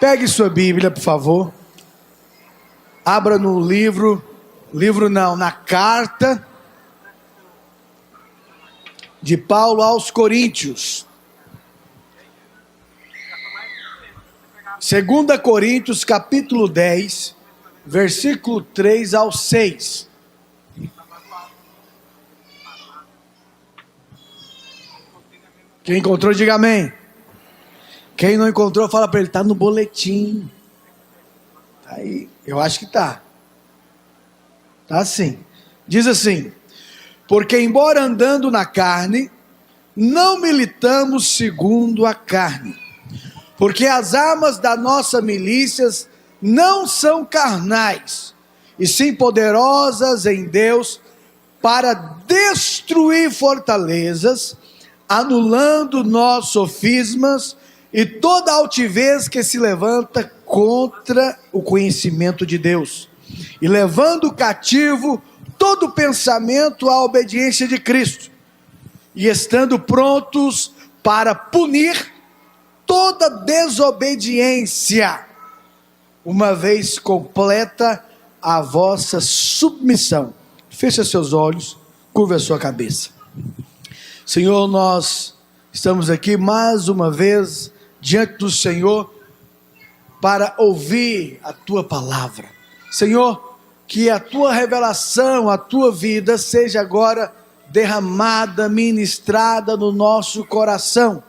Pegue sua Bíblia, por favor. Abra no na carta de Paulo aos Coríntios. 2 Coríntios, capítulo 10, versículo 3 ao 6. Quem encontrou, diga amém. Quem não encontrou, fala para ele, está no boletim. Tá aí, eu acho que está. Está assim. Diz assim: porque embora andando na carne, não militamos segundo a carne. Porque as armas da nossa milícias não são carnais, e sim poderosas em Deus para destruir fortalezas, anulando nós sofismas e toda altivez que se levanta contra o conhecimento de Deus, e levando cativo todo pensamento à obediência de Cristo, e estando prontos para punir toda desobediência, uma vez completa a vossa submissão. Feche seus olhos, curva a sua cabeça. Senhor, nós estamos aqui mais uma vez diante do Senhor para ouvir a Tua palavra. Senhor, que a Tua revelação, a Tua vida seja agora derramada, ministrada no nosso coração.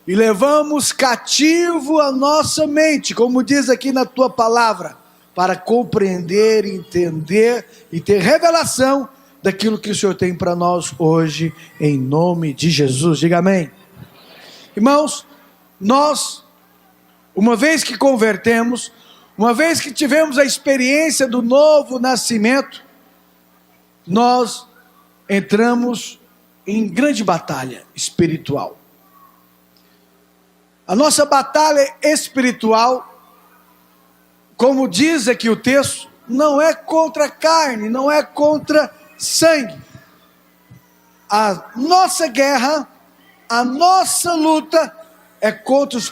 E levamos cativo a nossa mente, como diz aqui na Tua palavra, para compreender, entender e ter revelação daquilo que o Senhor tem para nós hoje, em nome de Jesus. Diga amém. Irmãos, nós, uma vez que convertemos, uma vez que tivemos a experiência do novo nascimento, nós entramos em grande batalha espiritual. A nossa batalha espiritual, como diz aqui o texto, não é contra a carne, não é contra sangue. A nossa guerra, a nossa luta é contra os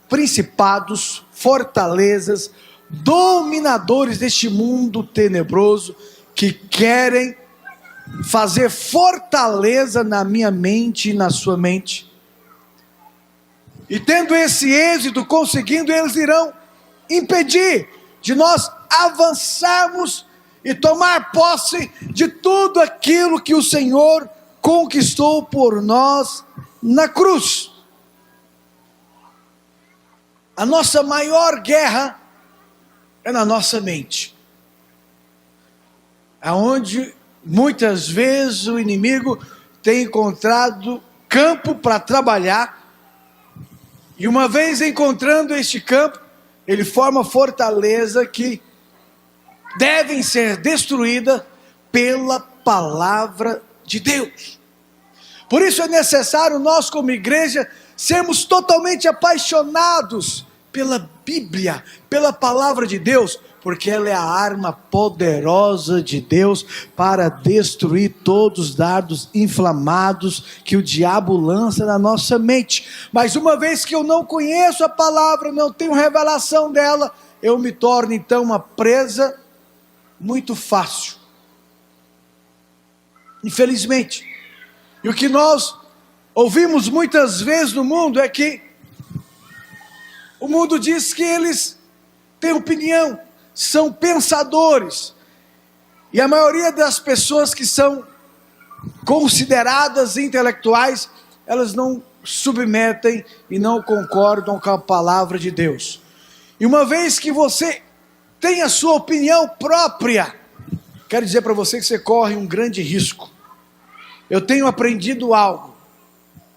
principados, fortalezas, dominadores deste mundo tenebroso, que querem fazer fortaleza na minha mente e na sua mente. E tendo esse êxito, conseguindo, eles irão impedir de nós avançarmos e tomar posse de tudo aquilo que o Senhor conquistou por nós na cruz. A nossa maior guerra é na nossa mente, aonde muitas vezes o inimigo tem encontrado campo para trabalhar, e uma vez encontrando este campo, ele forma fortaleza que devem ser destruídas pela palavra de Deus. Por isso é necessário nós, como igreja, sermos totalmente apaixonados pela Bíblia, pela palavra de Deus, porque ela é a arma poderosa de Deus para destruir todos os dardos inflamados que o diabo lança na nossa mente. Mas uma vez que eu não conheço a palavra, não tenho revelação dela, eu me torno então uma presa muito fácil, infelizmente. E o que nós ouvimos muitas vezes no mundo é que o mundo diz que eles têm opinião, são pensadores, e a maioria das pessoas que são consideradas intelectuais, elas não submetem e não concordam com a palavra de Deus. E uma vez que você tem a sua opinião própria, quero dizer para você que você corre um grande risco. Eu tenho aprendido algo: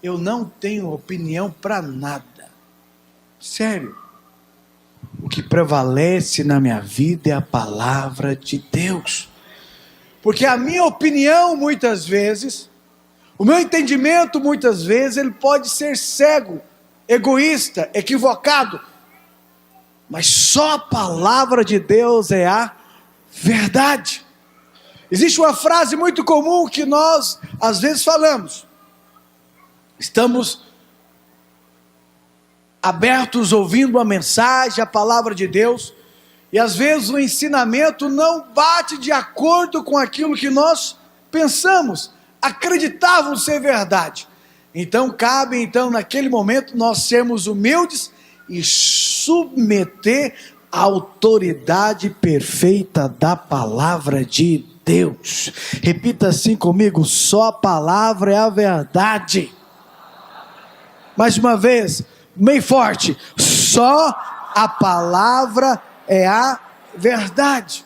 eu não tenho opinião para nada. Sério. O que prevalece na minha vida é a palavra de Deus. Porque a minha opinião, muitas vezes, o meu entendimento, muitas vezes, ele pode ser cego, egoísta, equivocado. Mas só a palavra de Deus é a verdade. Existe uma frase muito comum que nós, às vezes, falamos. Estamos abertos ouvindo a mensagem, a palavra de Deus, e às vezes o ensinamento não bate de acordo com aquilo que nós pensamos, acreditávamos ser verdade. Então cabe naquele momento nós sermos humildes e submeter a autoridade perfeita da palavra de Deus. Repita assim comigo: só a palavra é a verdade. Mais uma vez, bem forte: só a palavra é a verdade.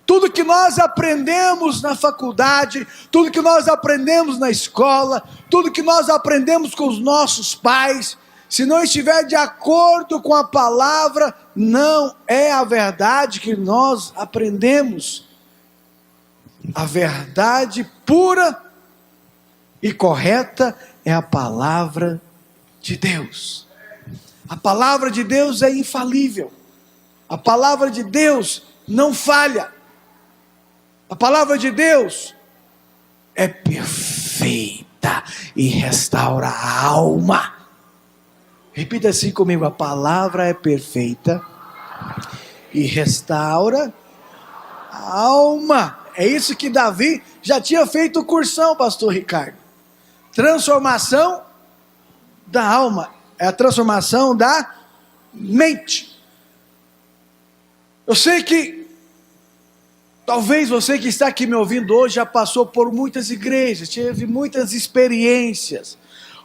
Tudo que nós aprendemos na faculdade, tudo que nós aprendemos na escola, tudo que nós aprendemos com os nossos pais, se não estiver de acordo com a palavra, não é a verdade que nós aprendemos. A verdade pura e correta é a palavra de Deus. A palavra de Deus é infalível. A palavra de Deus não falha. A palavra de Deus é perfeita e restaura a alma. Repita assim comigo: a palavra é perfeita e restaura a alma. É isso que Davi já tinha feito cursão, pastor Ricardo. Transformação da alma, é a transformação da mente. Eu sei que talvez você que está aqui me ouvindo hoje já passou por muitas igrejas, teve muitas experiências.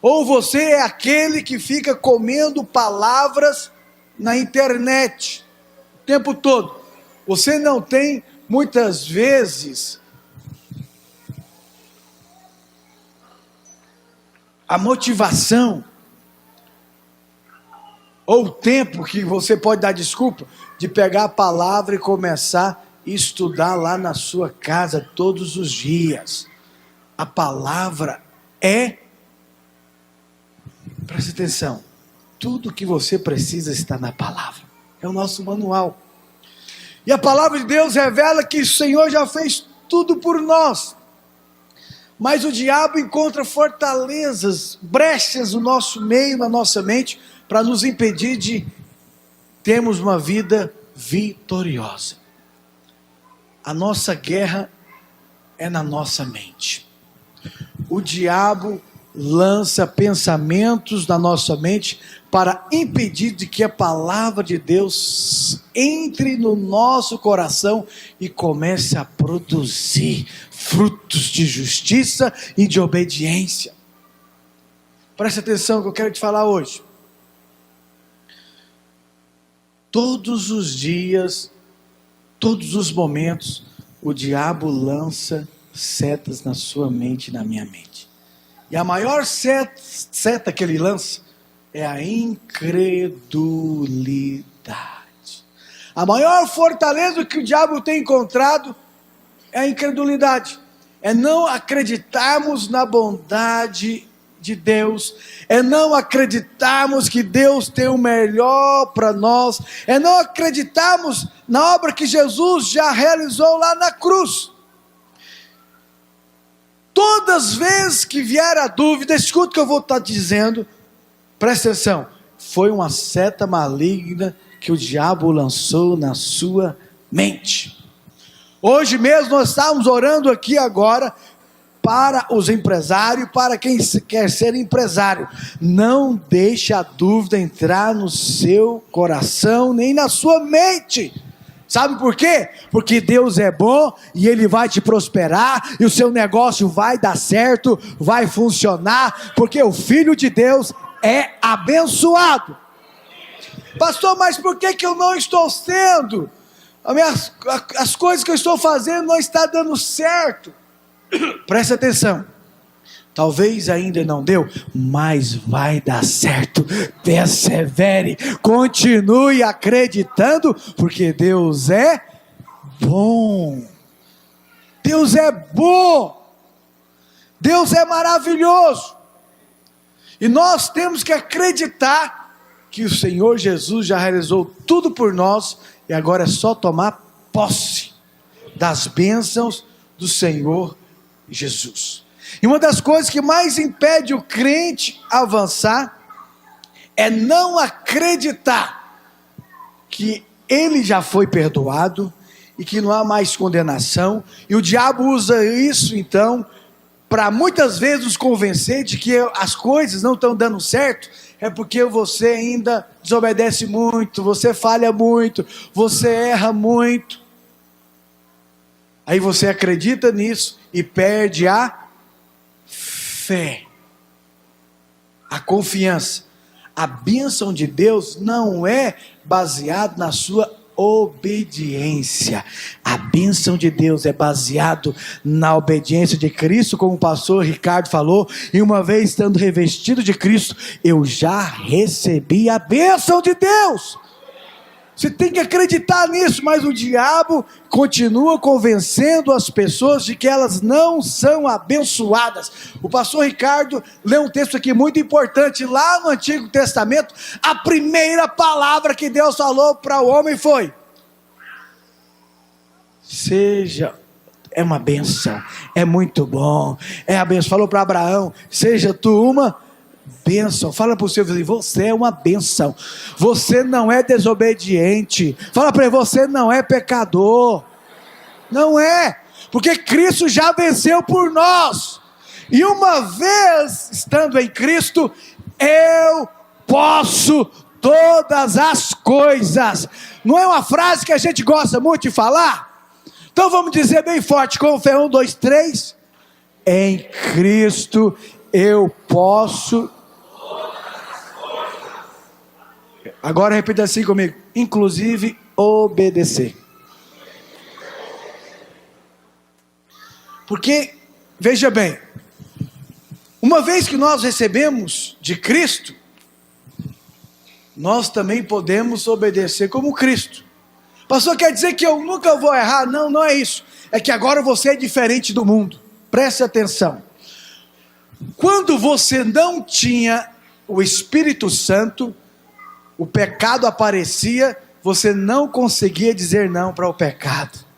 Ou você é aquele que fica comendo palavras na internet o tempo todo. Você não tem muitas vezes a motivação ou o tempo que você pode dar desculpa de pegar a palavra e começar a estudar lá na sua casa todos os dias. A palavra é, preste atenção, tudo que você precisa está na palavra. É o nosso manual. E a palavra de Deus revela que o Senhor já fez tudo por nós. Mas o diabo encontra fortalezas, brechas no nosso meio, na nossa mente, para nos impedir de termos uma vida vitoriosa. A nossa guerra é na nossa mente. O diabo lança pensamentos na nossa mente para impedir de que a palavra de Deus entre no nosso coração e comece a produzir frutos de justiça e de obediência. Preste atenção no que eu quero te falar hoje. Todos os dias, todos os momentos, o diabo lança setas na sua mente e na minha mente. E a maior seta que ele lança é a incredulidade. A maior fortaleza que o diabo tem encontrado é a incredulidade. É não acreditarmos na bondade de Deus. É não acreditarmos que Deus tem o melhor para nós. É não acreditarmos na obra que Jesus já realizou lá na cruz. Todas as vezes que vier a dúvida, escuta o que eu vou estar dizendo, presta atenção, foi uma seta maligna que o diabo lançou na sua mente. Hoje mesmo nós estamos orando aqui agora para os empresários, para quem quer ser empresário. Não deixe a dúvida entrar no seu coração, nem na sua mente. Sabe por quê? Porque Deus é bom e Ele vai te prosperar e o seu negócio vai dar certo, vai funcionar, porque o Filho de Deus é abençoado. Pastor, mas por que eu não estou sendo? As coisas que eu estou fazendo não estão dando certo. Presta atenção. Talvez ainda não deu, mas vai dar certo. Persevere, continue acreditando, porque Deus é bom. Deus é bom. Deus é maravilhoso. E nós temos que acreditar que o Senhor Jesus já realizou tudo por nós e agora é só tomar posse das bênçãos do Senhor Jesus. E uma das coisas que mais impede o crente avançar é não acreditar que ele já foi perdoado e que não há mais condenação. E o diabo usa isso então para muitas vezes nos convencer de que as coisas não estão dando certo, é porque você ainda desobedece muito, você falha muito, você erra muito. Aí você acredita nisso e perde a fé, a confiança. A bênção de Deus não é baseada na sua obediência. A bênção de Deus é baseado na obediência de Cristo, como o pastor Ricardo falou, e uma vez estando revestido de Cristo, eu já recebi a bênção de Deus. Você tem que acreditar nisso, mas o diabo continua convencendo as pessoas de que elas não são abençoadas. O pastor Ricardo leu um texto aqui muito importante, lá no Antigo Testamento. A primeira palavra que Deus falou para o homem foi: seja, é uma benção, é muito bom, é a benção. Falou para Abraão: seja tu uma bênção. Fala para o seu vizinho: você é uma bênção, você não é desobediente. Fala para ele: você não é pecador. Não é, porque Cristo já venceu por nós, e uma vez estando em Cristo, eu posso todas as coisas. Não é uma frase que a gente gosta muito de falar? Então vamos dizer bem forte, com fé: 1, 2, 3. Em Cristo eu posso. Agora repita assim comigo: inclusive obedecer. Porque, veja bem, uma vez que nós recebemos de Cristo, nós também podemos obedecer como Cristo. Pastor, quer dizer que eu nunca vou errar? Não, não é isso. É que agora você é diferente do mundo. Preste atenção. Quando você não tinha o Espírito Santo, o pecado aparecia, você não conseguia dizer não para o pecado.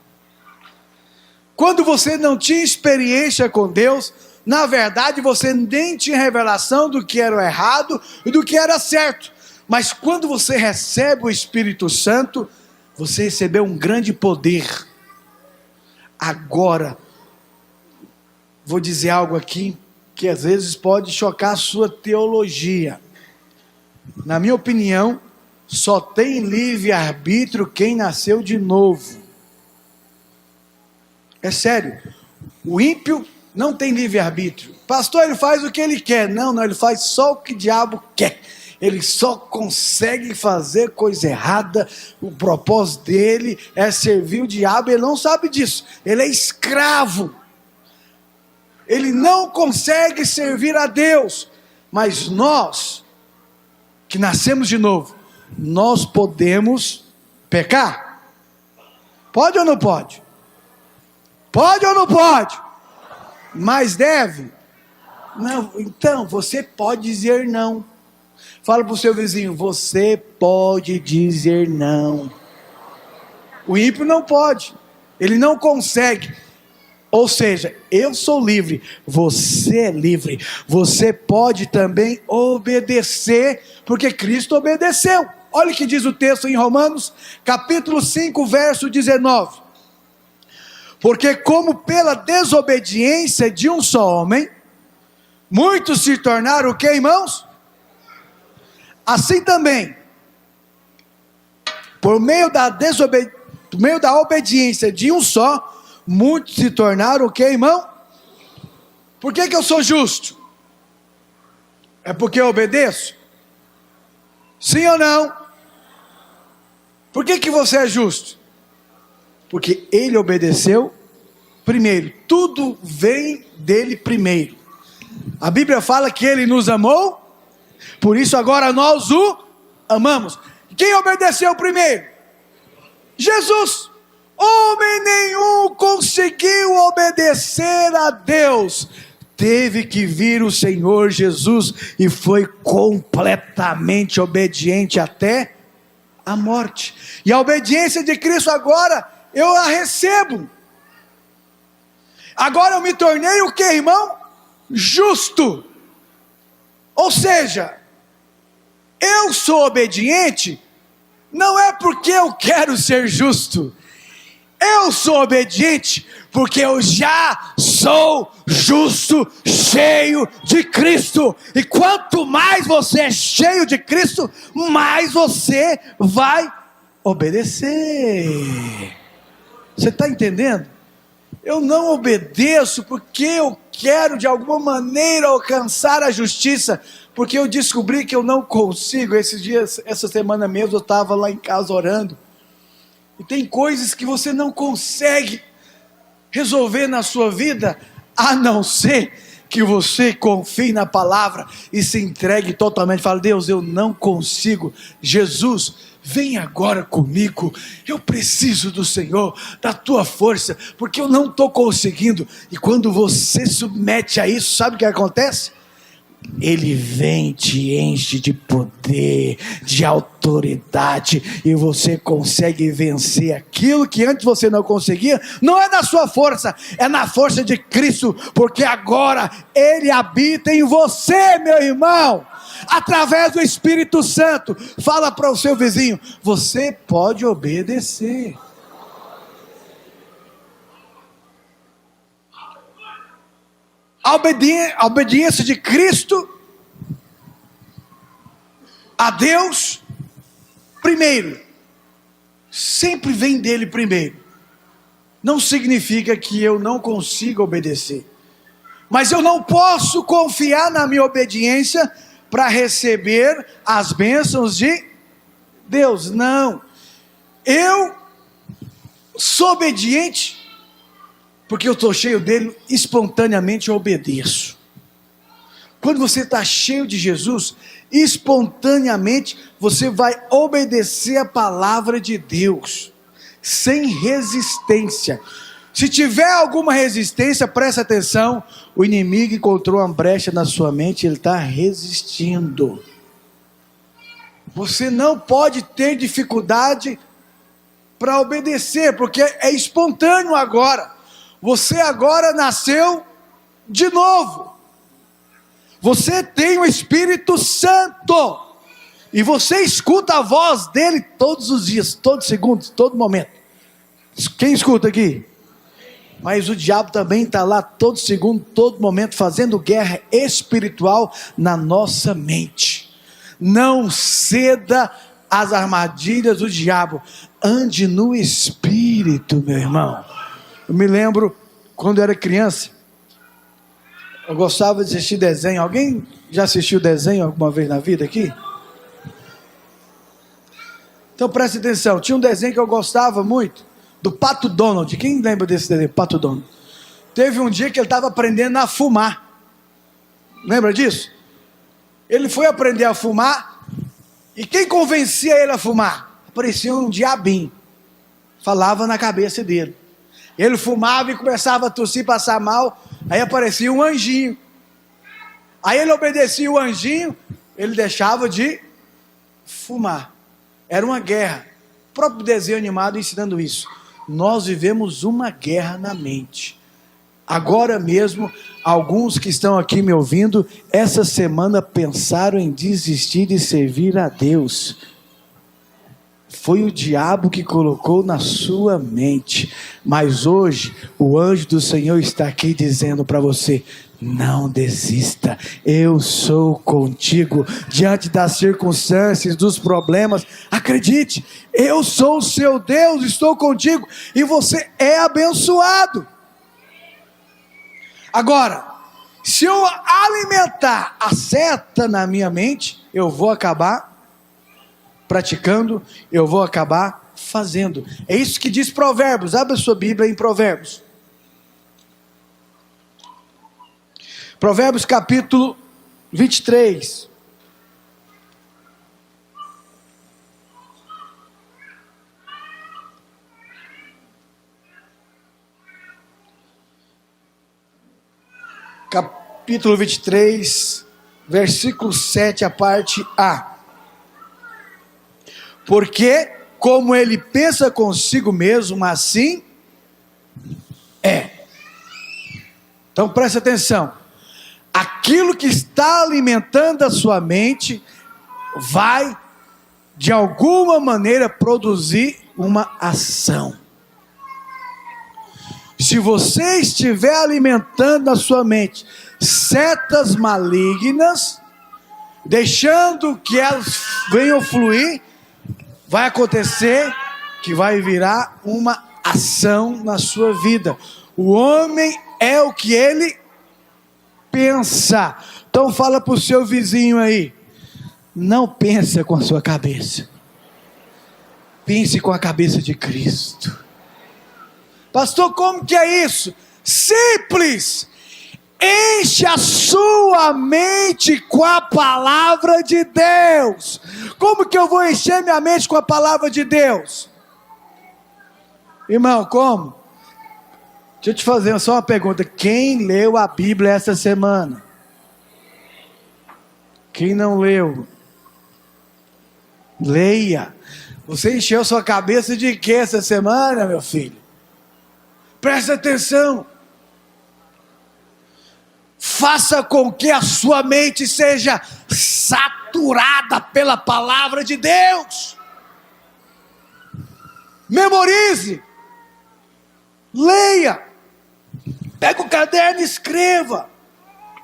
Quando você não tinha experiência com Deus, na verdade você nem tinha revelação do que era o errado e do que era certo. Mas quando você recebe o Espírito Santo, você recebeu um grande poder. Agora, vou dizer algo aqui que às vezes pode chocar a sua teologia. Na minha opinião, só tem livre-arbítrio quem nasceu de novo. É sério. O ímpio não tem livre-arbítrio. Pastor, ele faz o que ele quer. Não, ele faz só o que o diabo quer. Ele só consegue fazer coisa errada. O propósito dele é servir o diabo. Ele não sabe disso. Ele é escravo. Ele não consegue servir a Deus. Mas nós, que nascemos de novo, nós podemos pecar? Pode ou não pode? Pode ou não pode? Mas deve? Não. Então, você pode dizer não. Fala para o seu vizinho: você pode dizer não. O ímpio não pode. Ele não consegue. Ou seja, eu sou livre, você é livre. Você pode também obedecer, porque Cristo obedeceu. Olha o que diz o texto em Romanos, capítulo 5, verso 19. Porque como pela desobediência de um só homem, muitos se tornaram o que, irmãos? Assim também, por meio da obediência de um só, muitos se tornaram o que, irmão? Por que eu sou justo? É porque eu obedeço? Sim ou não? Por que você é justo? Porque ele obedeceu primeiro. Tudo vem dele primeiro. A Bíblia fala que ele nos amou, por isso agora nós o amamos. Quem obedeceu primeiro? Jesus. Homem nenhum conseguiu obedecer a Deus. Teve que vir o Senhor Jesus e foi completamente obediente até a morte. E a obediência de Cristo agora eu a recebo. Agora eu me tornei o que, irmão? Justo. Ou seja, Eu sou obediente, não é porque eu quero ser justo. Eu sou obediente porque eu já sou justo, cheio de Cristo. E quanto mais você é cheio de Cristo, mais você vai obedecer. Você está entendendo? Eu não obedeço porque eu quero de alguma maneira alcançar a justiça, porque eu descobri que eu não consigo. Esses dias, essa semana mesmo, eu estava lá em casa orando, e tem coisas que você não consegue resolver na sua vida, a não ser que você confie na palavra e se entregue totalmente. Fala: Deus, eu não consigo. Jesus, vem agora comigo. Eu preciso do Senhor, da tua força, porque eu não estou conseguindo. E quando você submete a isso, sabe o que acontece? Ele vem e te enche de poder, de autoridade, e você consegue vencer aquilo que antes você não conseguia. Não é na sua força, é na força de Cristo, porque agora Ele habita em você, meu irmão, através do Espírito Santo. Fala para o seu vizinho: você pode obedecer. A obediência de Cristo a Deus primeiro, sempre vem dele primeiro. Não significa que eu não consiga obedecer, mas eu não posso confiar na minha obediência para receber as bênçãos de Deus. Não, eu sou obediente porque eu estou cheio dele, espontaneamente eu obedeço. Quando você está cheio de Jesus, espontaneamente você vai obedecer a palavra de Deus, sem resistência. Se tiver alguma resistência, presta atenção, o inimigo encontrou uma brecha na sua mente, ele está resistindo. Você não pode ter dificuldade para obedecer, porque é espontâneo agora. Você agora nasceu de novo. Você tem o Espírito Santo. E você escuta a voz dele todos os dias, todo segundo, todo momento. Quem escuta aqui? Mas o diabo também está lá todo segundo, todo momento, fazendo guerra espiritual na nossa mente. Não ceda às armadilhas do diabo. Ande no Espírito, meu irmão. Eu me lembro, quando eu era criança, eu gostava de assistir desenho. Alguém já assistiu desenho alguma vez na vida aqui? Então preste atenção, tinha um desenho que eu gostava muito, do Pato Donald. Quem lembra desse desenho, Pato Donald? Teve um dia que ele estava aprendendo a fumar. Lembra disso? Ele foi aprender a fumar, e quem convencia ele a fumar? Aparecia um diabinho, falava na cabeça dele. Ele fumava e começava a tossir, passar mal. Aí aparecia um anjinho. Aí ele obedecia o anjinho, ele deixava de fumar. Era uma guerra. O próprio desenho animado ensinando isso. Nós vivemos uma guerra na mente. Agora mesmo, alguns que estão aqui me ouvindo, essa semana pensaram em desistir de servir a Deus. Foi o diabo que colocou na sua mente. Mas hoje, o anjo do Senhor está aqui dizendo para você: não desista, eu sou contigo. Diante das circunstâncias, dos problemas, acredite, eu sou o seu Deus, estou contigo, e você é abençoado. Agora, se eu alimentar a seta na minha mente, eu vou acabar praticando, eu vou acabar fazendo. É isso que diz Provérbios. Abra sua Bíblia em Provérbios. Provérbios capítulo 23. Capítulo 23, versículo 7, a parte A. Porque como ele pensa consigo mesmo, assim é. Então preste atenção. Aquilo que está alimentando a sua mente vai, de alguma maneira, produzir uma ação. Se você estiver alimentando na sua mente setas malignas, deixando que elas venham fluir, vai acontecer que vai virar uma ação na sua vida. O homem é o que ele pensa. Então fala para o seu vizinho aí, não pense com a sua cabeça, pense com a cabeça de Cristo. Pastor, como que é isso? Simples. Enche a sua mente com a palavra de Deus. Como que eu vou encher minha mente com a palavra de Deus? Irmão, como? Deixa eu te fazer só uma pergunta. Quem leu a Bíblia essa semana? Quem não leu? Leia. Você encheu sua cabeça de quê essa semana, meu filho? Presta atenção. Faça com que a sua mente seja saturada pela palavra de Deus. Memorize. Leia. Pega o caderno e escreva.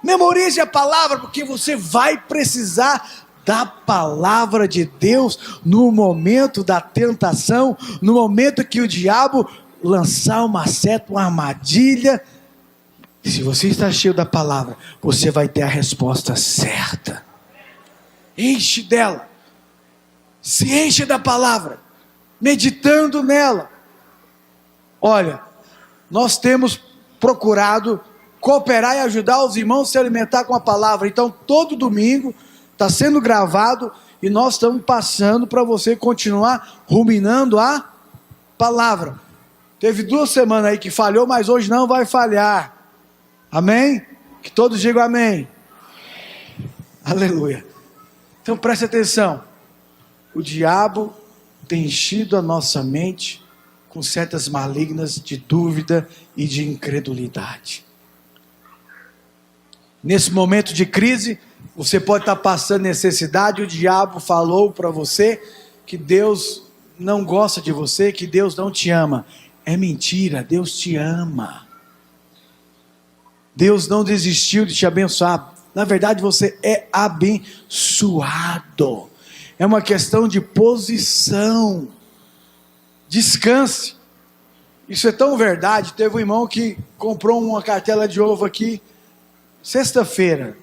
Memorize a palavra, porque você vai precisar da palavra de Deus no momento da tentação, no momento que o diabo lançar uma seta, uma armadilha. Se você está cheio da palavra, você vai ter a resposta certa. Enche dela. Se enche da palavra, meditando nela. Olha, nós temos procurado cooperar e ajudar os irmãos a se alimentar com a palavra. Então, todo domingo está sendo gravado e nós estamos passando para você continuar ruminando a palavra. Teve 2 semanas aí que falhou, mas hoje não vai falhar. Amém? Que todos digam amém. Aleluia. Então preste atenção. O diabo tem enchido a nossa mente com setas malignas de dúvida e de incredulidade. Nesse momento de crise, você pode estar passando necessidade, o diabo falou para você que Deus não gosta de você, que Deus não te ama. É mentira, Deus te ama. Deus não desistiu de te abençoar. Na verdade, você é abençoado. É uma questão de posição. Descanse. Isso é tão verdade. Teve um irmão que comprou uma cartela de ovo aqui sexta-feira.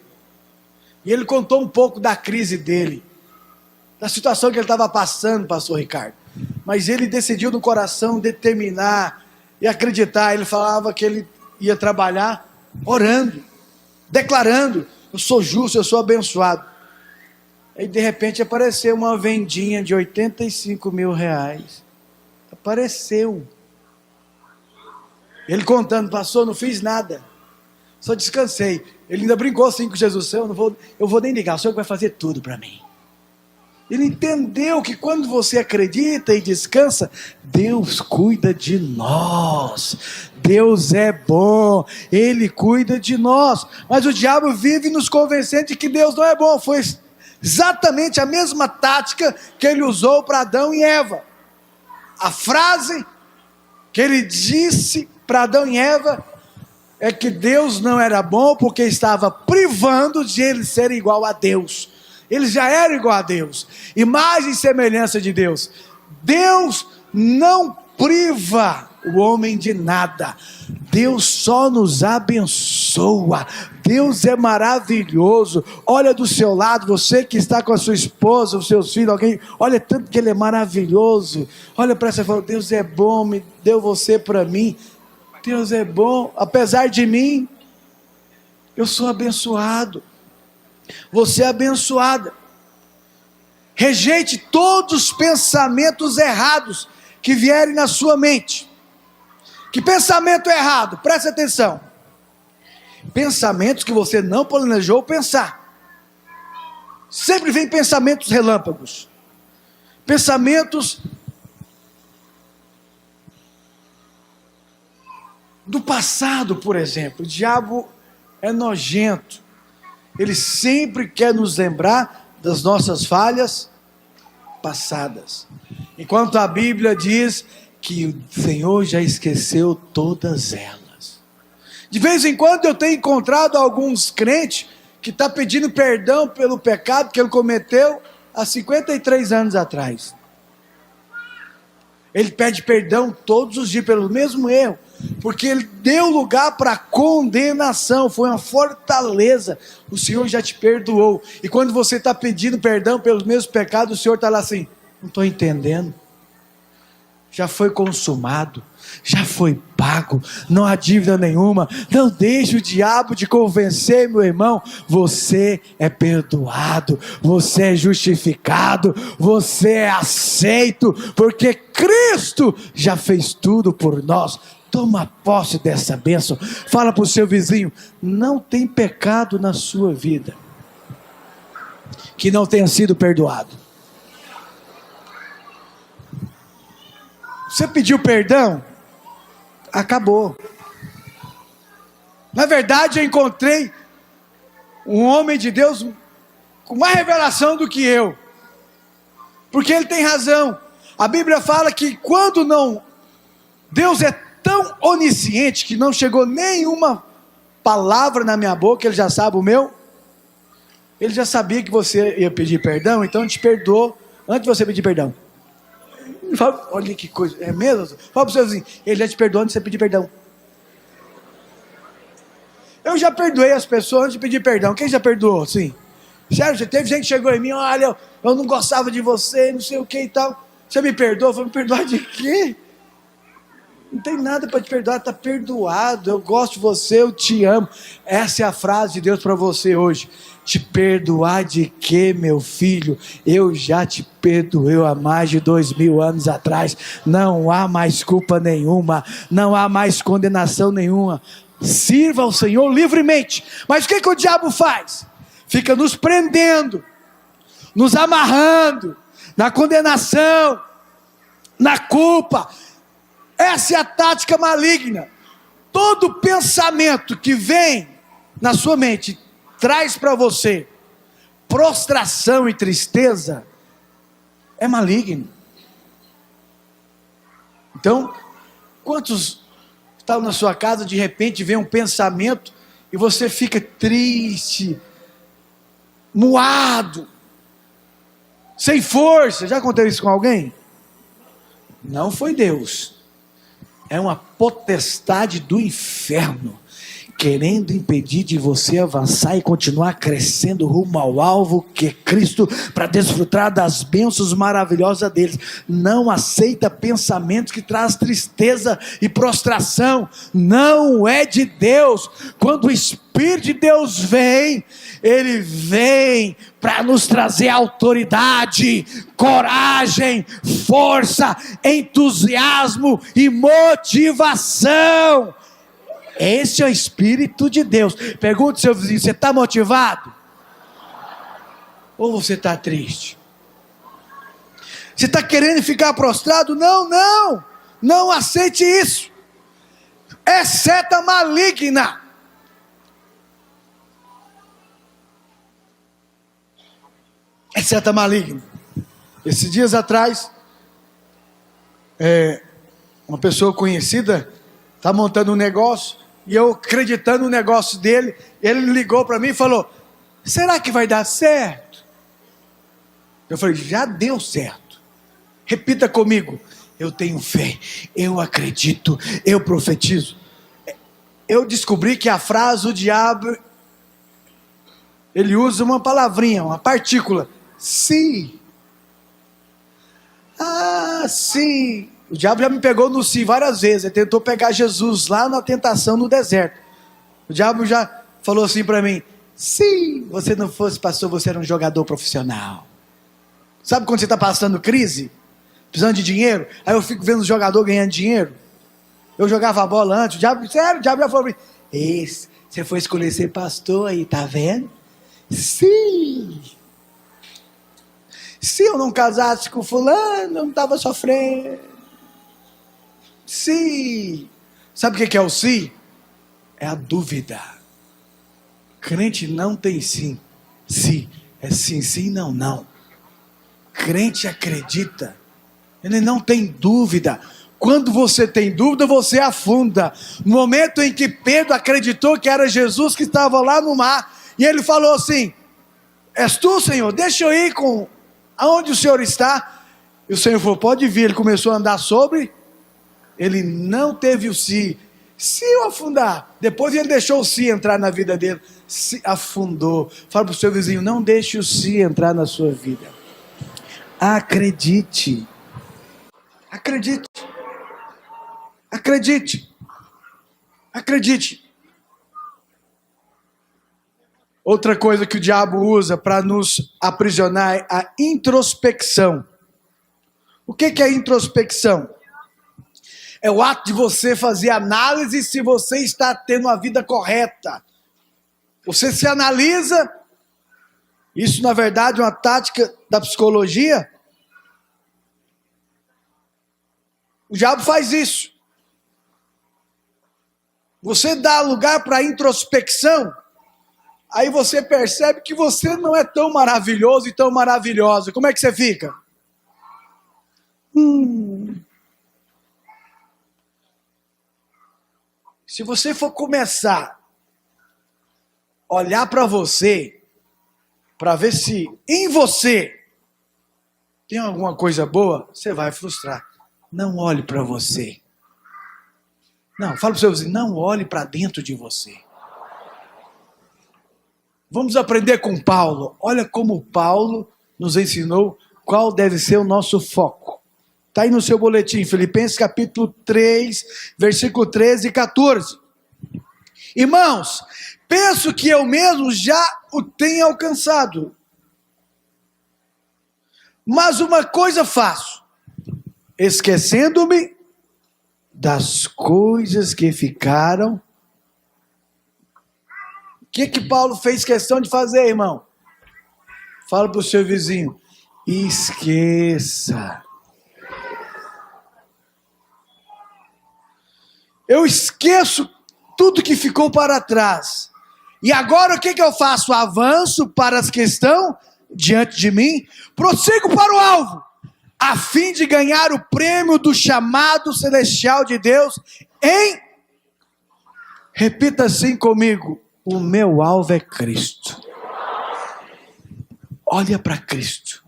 E ele contou um pouco da crise dele, da situação que ele estava passando, pastor Ricardo. Mas ele decidiu no coração determinar e acreditar. Ele falava que ele ia trabalhar orando, declarando: eu sou justo, eu sou abençoado. Aí de repente apareceu uma vendinha de 85 mil reais. Apareceu. Ele contando: pastor, não fiz nada, só descansei. Ele ainda brincou assim com Jesus: eu vou nem ligar, o Senhor vai fazer tudo para mim. Ele entendeu que quando você acredita e descansa, Deus cuida de nós. Deus é bom, Ele cuida de nós. Mas o diabo vive nos convencendo de que Deus não é bom. Foi exatamente a mesma tática que ele usou para Adão e Eva. A frase que ele disse para Adão e Eva é que Deus não era bom porque estava privando de eles serem igual a Deus. Eles já eram igual a Deus, imagem e semelhança de Deus. Deus não priva o homem de nada. Deus só nos abençoa. Deus é maravilhoso. Olha do seu lado, você que está com a sua esposa, os seus filhos, alguém, olha tanto que Ele é maravilhoso. Olha para você e fala: Deus é bom, me deu você para mim. Deus é bom, apesar de mim, eu sou abençoado. Você é abençoada. Rejeite todos os pensamentos errados que vierem na sua mente. Que pensamento errado? Preste atenção. Pensamentos que você não planejou pensar. Sempre vem pensamentos relâmpagos. Pensamentos do passado, por exemplo. O diabo é nojento. Ele sempre quer nos lembrar das nossas falhas passadas. Enquanto a Bíblia diz que o Senhor já esqueceu todas elas. De vez em quando eu tenho encontrado alguns crentes que estão pedindo perdão pelo pecado que ele cometeu há 53 anos atrás. Ele pede perdão todos os dias pelo mesmo erro, porque ele deu lugar para condenação, foi uma fortaleza. O Senhor já te perdoou, e quando você está pedindo perdão pelos mesmos pecados, o Senhor está lá assim: não estou entendendo, já foi consumado, já foi pago, não há dívida nenhuma. Não deixe o diabo te convencer, meu irmão. Você é perdoado, você é justificado, você é aceito, porque Cristo já fez tudo por nós. Toma posse dessa bênção. Fala para o seu vizinho: não tem pecado na sua vida que não tenha sido perdoado. Você pediu perdão? Acabou. Na verdade, eu encontrei um homem de Deus com mais revelação do que eu, porque ele tem razão. A Bíblia fala que quando não, Deus é tão onisciente que não chegou nenhuma palavra na minha boca, ele já sabe o meu. Ele já sabia que você ia pedir perdão, então ele te perdoou antes de você pedir perdão. Fala, olha que coisa, é mesmo? Fala para o seu vizinho: ele já te perdoou antes de você pedir perdão. Eu já perdoei as pessoas antes de pedir perdão. Quem já perdoou? Sim. Sério, já teve gente que chegou em mim: olha, eu não gostava de você, não sei o que e tal. Você me perdoa? Eu falei: me perdoar de quê? Não tem nada para te perdoar, está perdoado. Eu gosto de você, eu te amo. Essa é a frase de Deus para você hoje. Te perdoar de quê, meu filho? Eu já te perdoei há mais de 2000 anos atrás. Não há mais culpa nenhuma, não há mais condenação nenhuma. Sirva ao Senhor livremente. Mas o que o diabo faz? Fica nos prendendo, nos amarrando na condenação, na culpa. Essa é a tática maligna. Todo pensamento que vem na sua mente traz para você prostração e tristeza, é maligno. Então, quantos estão na sua casa, de repente vem um pensamento e você fica triste, moado, sem força? Já aconteceu isso com alguém? Não foi Deus. É uma potestade do inferno, querendo impedir de você avançar e continuar crescendo rumo ao alvo que é Cristo, para desfrutar das bênçãos maravilhosas deles. Não aceita pensamentos que trazem tristeza e prostração. Não é de Deus. Quando o Espírito de Deus vem, ele vem para nos trazer autoridade, coragem, força, entusiasmo e motivação. Esse é o Espírito de Deus. Pergunte ao seu vizinho: você está motivado? Ou você está triste? Você está querendo ficar prostrado? Não, não. Não aceite isso. É seta maligna. É seta maligna. Esses dias atrás, uma pessoa conhecida está montando um negócio, e eu acreditando no negócio dele, ele ligou para mim e falou: será que vai dar certo? Eu falei: já deu certo. Repita comigo: eu tenho fé, eu acredito, eu profetizo. Eu descobri que a frase, o diabo, ele usa uma palavrinha, uma partícula: sim. Ah, sim. O diabo já me pegou no si várias vezes. Ele tentou pegar Jesus lá na tentação no deserto. O diabo já falou assim para mim: se você não fosse pastor, você era um jogador profissional. Sabe quando você está passando crise, precisando de dinheiro? Aí eu fico vendo os jogadores ganhando dinheiro. Eu jogava a bola antes. O diabo já falou para mim: esse, você foi escolher ser pastor aí, tá vendo? Sim. Se eu não casasse com fulano, eu não estava sofrendo. Se. Sabe o que é o se? É a dúvida. Crente não tem sim. Se. É sim, sim, não, não. Crente acredita. Ele não tem dúvida. Quando você tem dúvida, você afunda. No momento em que Pedro acreditou que era Jesus que estava lá no mar, e ele falou assim: és tu, Senhor? Deixa eu ir com aonde o Senhor está. E o Senhor falou: pode vir. Ele começou a andar sobre. Ele não teve o si. Se eu afundar, depois ele deixou o si entrar na vida dele. Se afundou. Fala para o seu vizinho: não deixe o si entrar na sua vida. Acredite. Acredite. Acredite. Acredite. Outra coisa que o diabo usa para nos aprisionar é a introspecção. O que é introspecção? É o ato de você fazer análise se você está tendo a vida correta. Você se analisa. Isso, na verdade, é uma tática da psicologia. O diabo faz isso. Você dá lugar para introspecção, aí você percebe que você não é tão maravilhoso e tão maravilhosa. Como é que você fica? Se você for começar a olhar para você, para ver se em você tem alguma coisa boa, você vai frustrar. Não olhe para você. Não, fala para o seu vizinho: não olhe para dentro de você. Vamos aprender com Paulo. Olha como Paulo nos ensinou qual deve ser o nosso foco. Está aí no seu boletim, Filipenses capítulo 3, versículo 13 e 14. Irmãos, penso que eu mesmo já o tenho alcançado. Mas uma coisa faço, esquecendo-me das coisas que ficaram. O que Paulo fez questão de fazer, irmão? Fala para o seu vizinho: esqueça. Eu esqueço tudo que ficou para trás. E agora o que eu faço? Avanço para as que estão diante de mim, prossigo para o alvo, a fim de ganhar o prêmio do chamado celestial de Deus repita assim comigo: o meu alvo é Cristo. Olha para Cristo.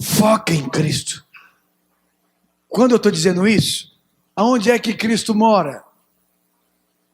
Foca em Cristo. Quando eu estou dizendo isso, aonde é que Cristo mora?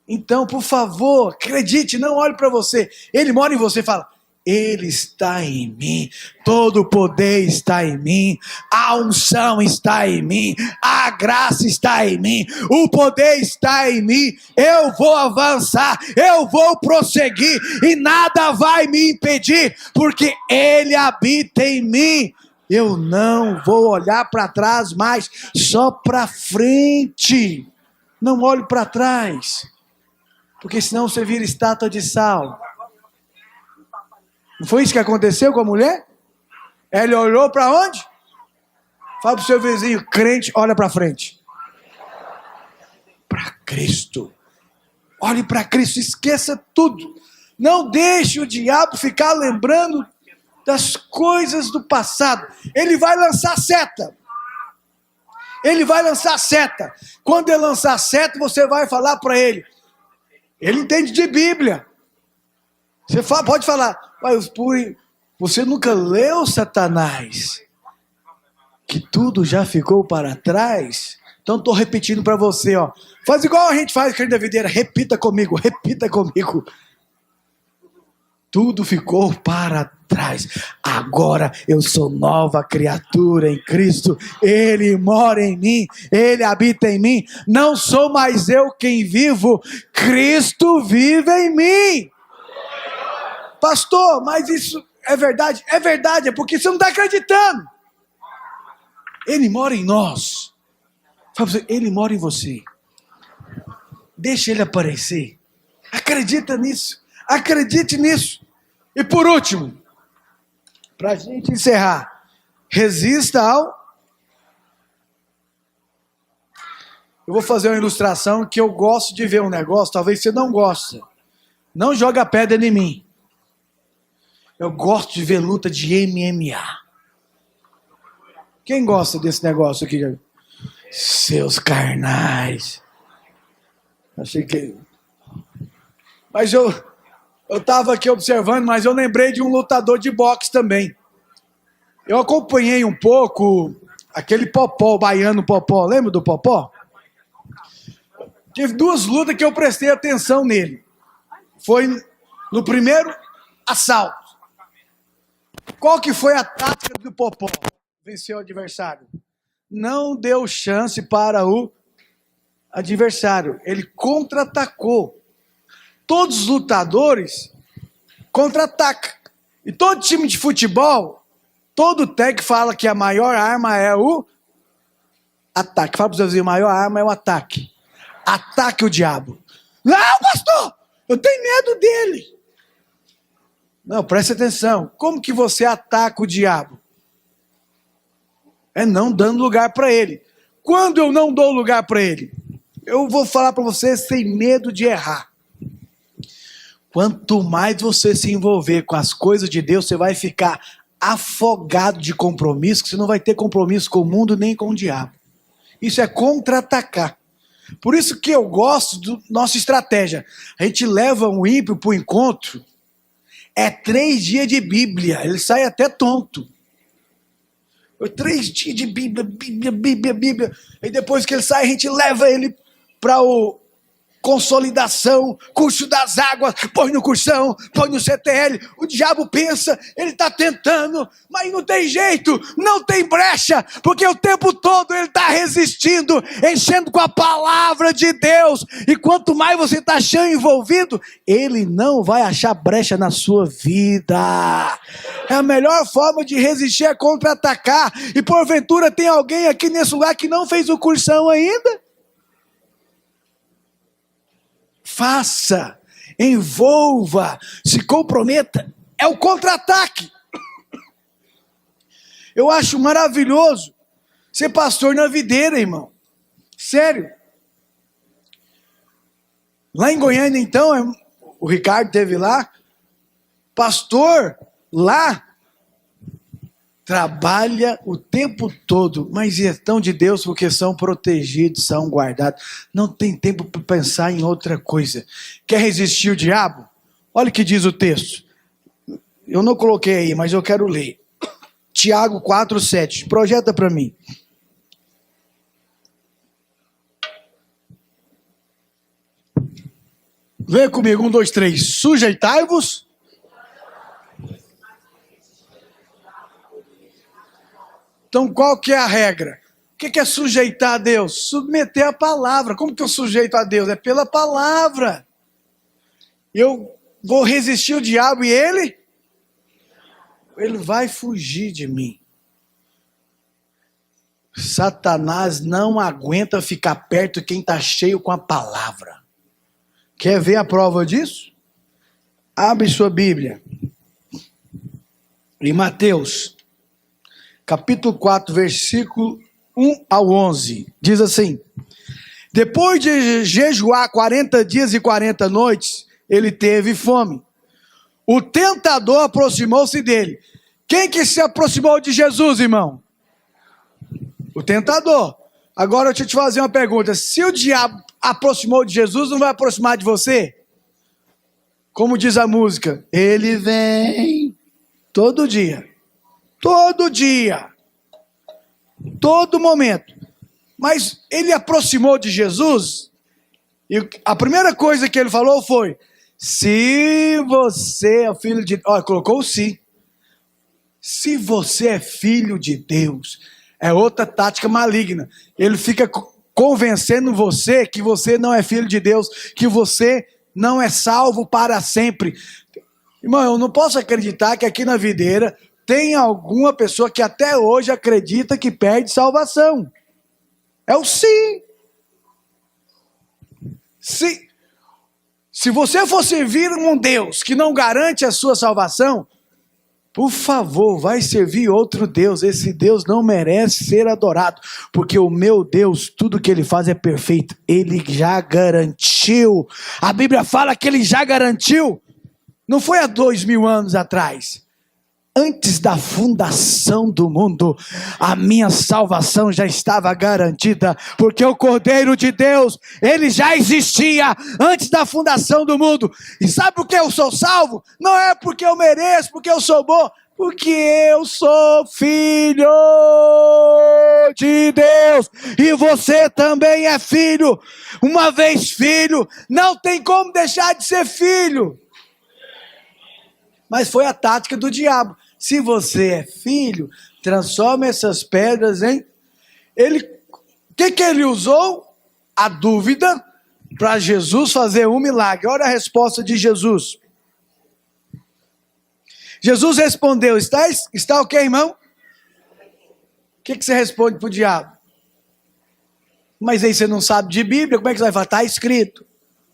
Então, por favor, acredite, não olhe para você. Ele mora em você. Fala: Ele está em mim, todo o poder está em mim, a unção está em mim, a graça está em mim, o poder está em mim. Eu vou avançar, eu vou prosseguir e nada vai me impedir, porque Ele habita em mim. Eu não vou olhar para trás mais, só para frente. Não olhe para trás, porque senão você vira estátua de sal. Não foi isso que aconteceu com a mulher? Ela olhou para onde? Fala para o seu vizinho: crente, olha para frente. Para Cristo. Olhe para Cristo, esqueça tudo. Não deixe o diabo ficar lembrando das coisas do passado. Ele vai lançar seta. Ele vai lançar seta. Quando ele lançar seta, você vai falar para ele. Ele entende de Bíblia. Você pode falar: você nunca leu, Satanás, que tudo já ficou para trás? Então estou repetindo para você, ó. Faz igual a gente faz, querida videira. Repita comigo, repita comigo. Tudo ficou para trás. Agora eu sou nova criatura em Cristo. Ele mora em mim, Ele habita em mim. Não sou mais eu quem vivo, Cristo vive em mim. Pastor, mas isso é verdade? É verdade, é porque você não está acreditando. Ele mora em nós. Ele mora em você. Deixa Ele aparecer. Acredita nisso. Acredite nisso. E por último, para a gente encerrar, resista ao... Eu vou fazer uma ilustração que eu gosto de ver um negócio, talvez você não goste. Não joga pedra em mim. Eu gosto de ver luta de MMA. Quem gosta desse negócio aqui? Seus carnais. Achei que... Mas eu estava aqui observando, mas eu lembrei de um lutador de boxe também. Eu acompanhei um pouco aquele Popó, o baiano Popó. Lembra do Popó? Tive 2 lutas que eu prestei atenção nele. Foi no primeiro assalto. Qual que foi a tática do Popó? Venceu o adversário. Não deu chance para o adversário. Ele contra-atacou. Todos os lutadores contra-atacam. E todo time de futebol, todo técnico fala que a maior arma é o ataque. Fala para vocês, a maior arma é o ataque. Ataque o diabo. Não, pastor, eu tenho medo dele. Não, preste atenção. Como que você ataca o diabo? É não dando lugar para ele. Quando eu não dou lugar para ele? Eu vou falar para você sem medo de errar. Quanto mais você se envolver com as coisas de Deus, você vai ficar afogado de compromisso, que você não vai ter compromisso com o mundo nem com o diabo. Isso é contra-atacar. Por isso que eu gosto da nossa estratégia. A gente leva um ímpio para o encontro, é 3 dias de Bíblia, ele sai até tonto. 3 dias de Bíblia. E depois que ele sai, a gente leva ele para o consolidação, curso das águas, põe no cursão, põe no CTL. O diabo pensa, ele está tentando, mas não tem jeito, não tem brecha, porque o tempo todo ele está resistindo, enchendo com a palavra de Deus. E quanto mais você está achando envolvido, ele não vai achar brecha na sua vida. É a melhor forma de resistir é contra-atacar. E porventura tem alguém aqui nesse lugar que não fez o cursão ainda? Faça, envolva, se comprometa. É o contra-ataque. Eu acho maravilhoso ser pastor na videira, irmão. Sério. Lá em Goiânia, então, o Ricardo esteve lá. Pastor lá trabalha o tempo todo, mas é tão de Deus porque são protegidos, são guardados. Não tem tempo para pensar em outra coisa. Quer resistir o diabo? Olha o que diz o texto. Eu não coloquei aí, mas eu quero ler. Tiago 4:7. Projeta para mim. Lê comigo, 1, 2, 3. Sujeitai-vos. Então, qual que é a regra? O que é sujeitar a Deus? Submeter a palavra. Como que eu sujeito a Deus? É pela palavra. Eu vou resistir o diabo e ele vai fugir de mim. Satanás não aguenta ficar perto de quem está cheio com a palavra. Quer ver a prova disso? Abre sua Bíblia. Em Mateus capítulo 4, versículo 1 ao 11, diz assim: depois de jejuar 40 dias e 40 noites, ele teve fome. O tentador aproximou-se dele. Quem que se aproximou de Jesus, irmão? O tentador. Agora deixa eu te fazer uma pergunta. Se o diabo aproximou de Jesus, não vai aproximar de você? Como diz a música, ele vem todo dia. Todo dia, todo momento. Mas ele aproximou de Jesus, e a primeira coisa que ele falou foi: se você é filho de... Olha, colocou o se. Se você é filho de Deus, é outra tática maligna. Ele fica convencendo você que você não é filho de Deus, que você não é salvo para sempre. Irmão, eu não posso acreditar que aqui na videira tem alguma pessoa que até hoje acredita que perde salvação. É o sim. Se você for servir um Deus que não garante a sua salvação, por favor, vai servir outro Deus. Esse Deus não merece ser adorado, porque o meu Deus, tudo que ele faz é perfeito. Ele já garantiu. A Bíblia fala que ele já garantiu. Não foi há 2000 anos atrás. Antes da fundação do mundo, a minha salvação já estava garantida, porque o Cordeiro de Deus, ele já existia antes da fundação do mundo. E sabe por que eu sou salvo? Não é porque eu mereço, porque eu sou bom, porque eu sou filho de Deus, e você também é filho. Uma vez filho, não tem como deixar de ser filho. Mas foi a tática do diabo. Se você é filho, transforma essas pedras em... O que ele usou? A dúvida para Jesus fazer um milagre. Olha a resposta de Jesus. Jesus respondeu, está ok, irmão? O que você responde para o diabo? Mas aí você não sabe de Bíblia, como é que você vai falar? Está escrito,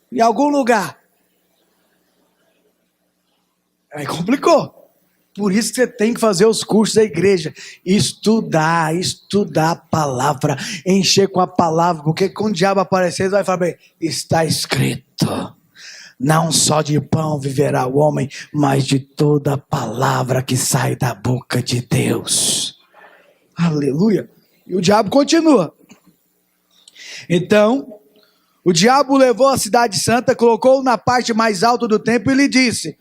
em algum lugar. Aí complicou. Por isso que você tem que fazer os cursos da igreja. Estudar a palavra, encher com a palavra, porque quando o diabo aparecer, ele vai falar bem, está escrito. Não só de pão viverá o homem, mas de toda palavra que sai da boca de Deus. Aleluia. E o diabo continua. Então, o diabo levou a cidade santa, colocou-o na parte mais alta do templo e lhe disse,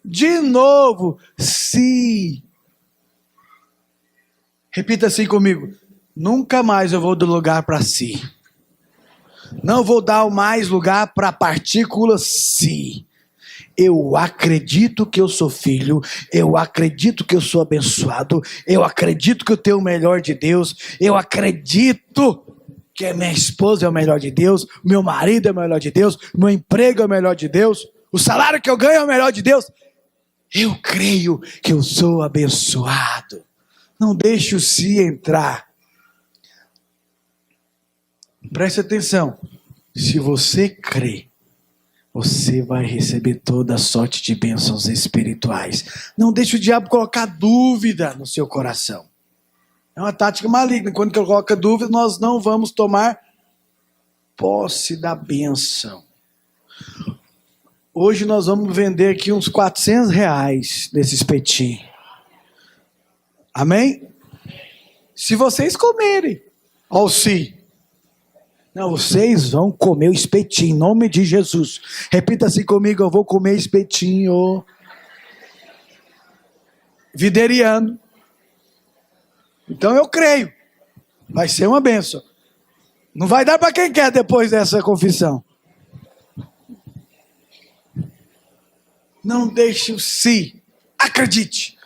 de novo, se... Repita assim comigo. Nunca mais eu vou dar lugar para si. Não vou dar mais lugar para a partícula si. Eu acredito que eu sou filho, eu acredito que eu sou abençoado, eu acredito que eu tenho o melhor de Deus, eu acredito que a minha esposa é o melhor de Deus, o meu marido é o melhor de Deus, o meu emprego é o melhor de Deus, o salário que eu ganho é o melhor de Deus. Eu creio que eu sou abençoado. Não deixe o si entrar. Preste atenção. Se você crê, você vai receber toda a sorte de bênçãos espirituais. Não deixe o diabo colocar dúvida no seu coração. É uma tática maligna. Quando coloca dúvida, nós não vamos tomar posse da bênção. Hoje nós vamos vender aqui uns R$400 desse espetinho. Amém? Se vocês comerem. Ó, se. Não, vocês vão comer o espetinho, em nome de Jesus. Repita assim comigo, eu vou comer espetinho. Videriano. Então eu creio. Vai ser uma bênção. Não vai dar para quem quer depois dessa confissão. Não deixe o si. Acredite.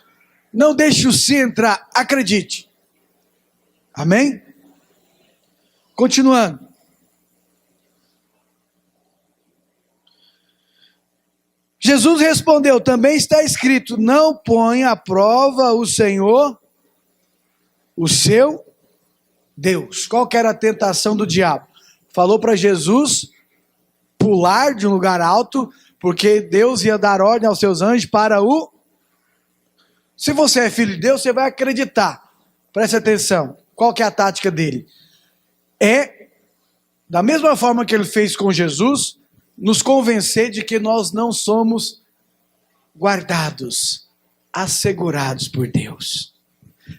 Não deixe o si entrar. Acredite. Amém? Continuando. Jesus respondeu, também está escrito, não ponha à prova o Senhor, o seu Deus. Qual que era a tentação do diabo? Falou para Jesus pular de um lugar alto, porque Deus ia dar ordem aos seus anjos para o... Se você é filho de Deus, você vai acreditar. Preste atenção. Qual que é a tática dele? É, da mesma forma que ele fez com Jesus, nos convencer de que nós não somos guardados, assegurados por Deus.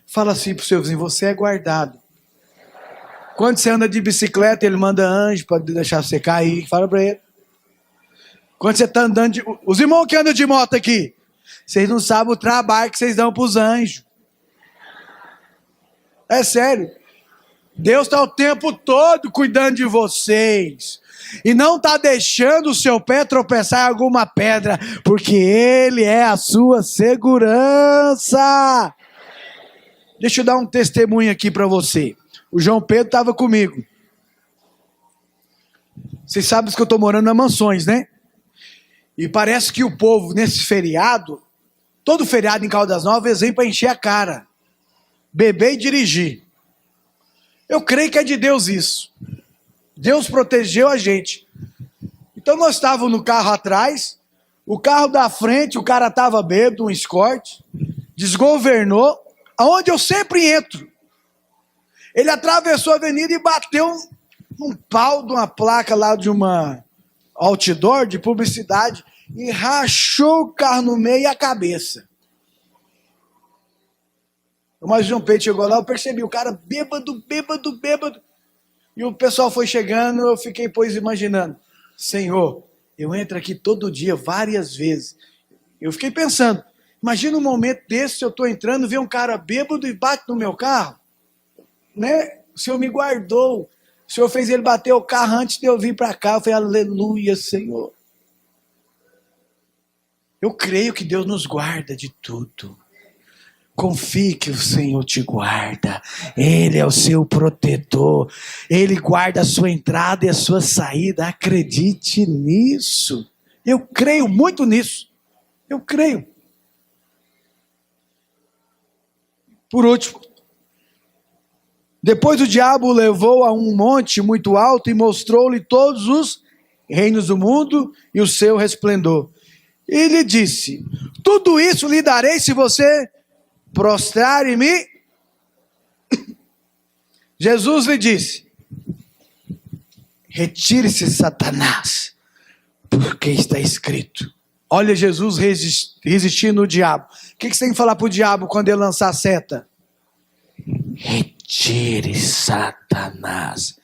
Fala assim para o seu vizinho, você é guardado. Quando você anda de bicicleta, ele manda anjo para deixar você cair. Fala para ele. Quando você está andando de... Os irmãos que andam de moto aqui, vocês não sabem o trabalho que vocês dão para os anjos. É sério. Deus está o tempo todo cuidando de vocês. E não está deixando o seu pé tropeçar em alguma pedra, porque Ele é a sua segurança. Deixa eu dar um testemunho aqui para você. O João Pedro estava comigo. Vocês sabem que eu estou morando na Mansões, né? E parece que o povo, nesse feriado, todo feriado em Caldas Novas, vem para encher a cara. Beber e dirigir. Eu creio que é de Deus isso. Deus protegeu a gente. Então nós estávamos no carro atrás, o carro da frente, o cara estava bêbado, um Escort, desgovernou, aonde eu sempre entro. Ele atravessou a avenida e bateu um pau de uma placa lá de uma outdoor de publicidade e rachou o carro no meio e a cabeça. Mas João Pedro chegou lá, eu percebi, o cara bêbado. E o pessoal foi chegando, eu fiquei, pois, imaginando. Senhor, eu entro aqui todo dia, várias vezes. Eu fiquei pensando, imagina um momento desse, se eu estou entrando, vê um cara bêbado e bate no meu carro. Né? O Senhor me guardou. O Senhor fez ele bater o carro antes de eu vir para cá. Eu falei, aleluia, Senhor. Eu creio que Deus nos guarda de tudo. Confie que o Senhor te guarda. Ele é o seu protetor. Ele guarda a sua entrada e a sua saída. Acredite nisso. Eu creio muito nisso. Eu creio. Por último, depois o diabo o levou a um monte muito alto e mostrou-lhe todos os reinos do mundo e o seu resplendor. E lhe disse, tudo isso lhe darei se você prostrar em mim. Jesus lhe disse, retire-se, Satanás, porque está escrito. Olha Jesus resistindo o diabo. O que você tem que falar para o diabo quando ele lançar a seta? Retire, Satanás,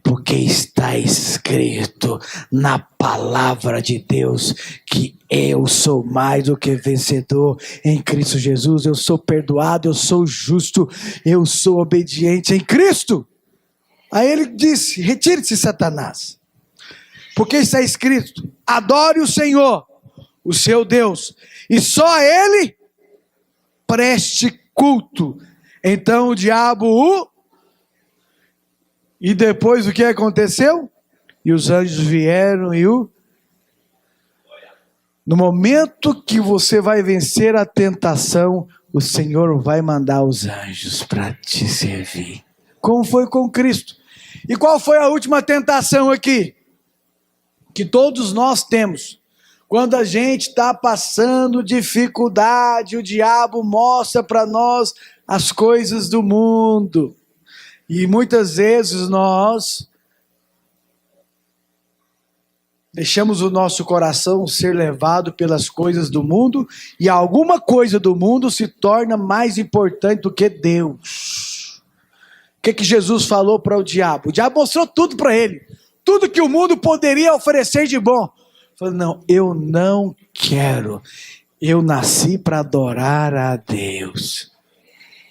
porque está escrito na palavra de Deus que eu sou mais do que vencedor em Cristo Jesus. Eu sou perdoado, eu sou justo, eu sou obediente em Cristo. Aí ele disse, retire-se, Satanás, porque está escrito, adore o Senhor, o seu Deus, e só a Ele preste culto. Então o diabo E depois o que aconteceu? E os anjos vieram e No momento que você vai vencer a tentação, o Senhor vai mandar os anjos para te servir. Como foi com Cristo. E qual foi a última tentação aqui? Que todos nós temos. Quando a gente está passando dificuldade, o diabo mostra para nós as coisas do mundo. E muitas vezes nós deixamos o nosso coração ser levado pelas coisas do mundo, e alguma coisa do mundo se torna mais importante do que Deus. O que Jesus falou para o diabo? O diabo mostrou tudo para ele. Tudo que o mundo poderia oferecer de bom. Falou, não, eu não quero. Eu nasci para adorar a Deus.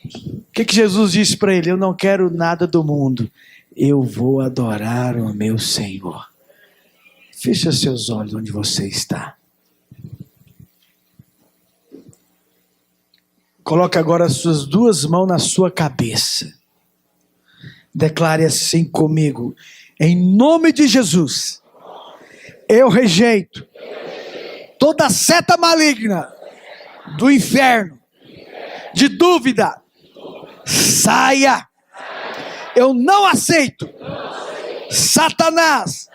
O que Jesus disse para ele? Eu não quero nada do mundo. Eu vou adorar o meu Senhor. Feche seus olhos onde você está. Coloque agora as suas duas mãos na sua cabeça. Declare assim comigo. Em nome de Jesus, eu rejeito toda seta maligna do inferno, de dúvida. Saia. Eu não aceito Satanás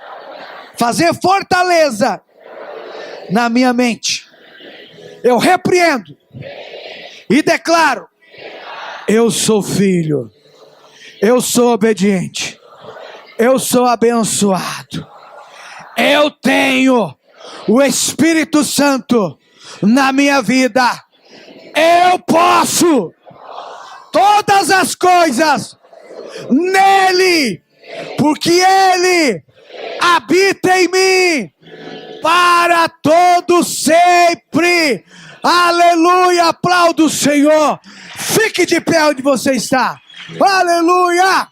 fazer fortaleza na minha mente. Eu repreendo e declaro: eu sou filho, eu sou obediente, eu sou abençoado, eu tenho o Espírito Santo na minha vida. Eu posso todas as coisas nele, porque ele habita em mim para todo sempre. Aleluia, aplauda o Senhor. Fique de pé onde você está. Aleluia.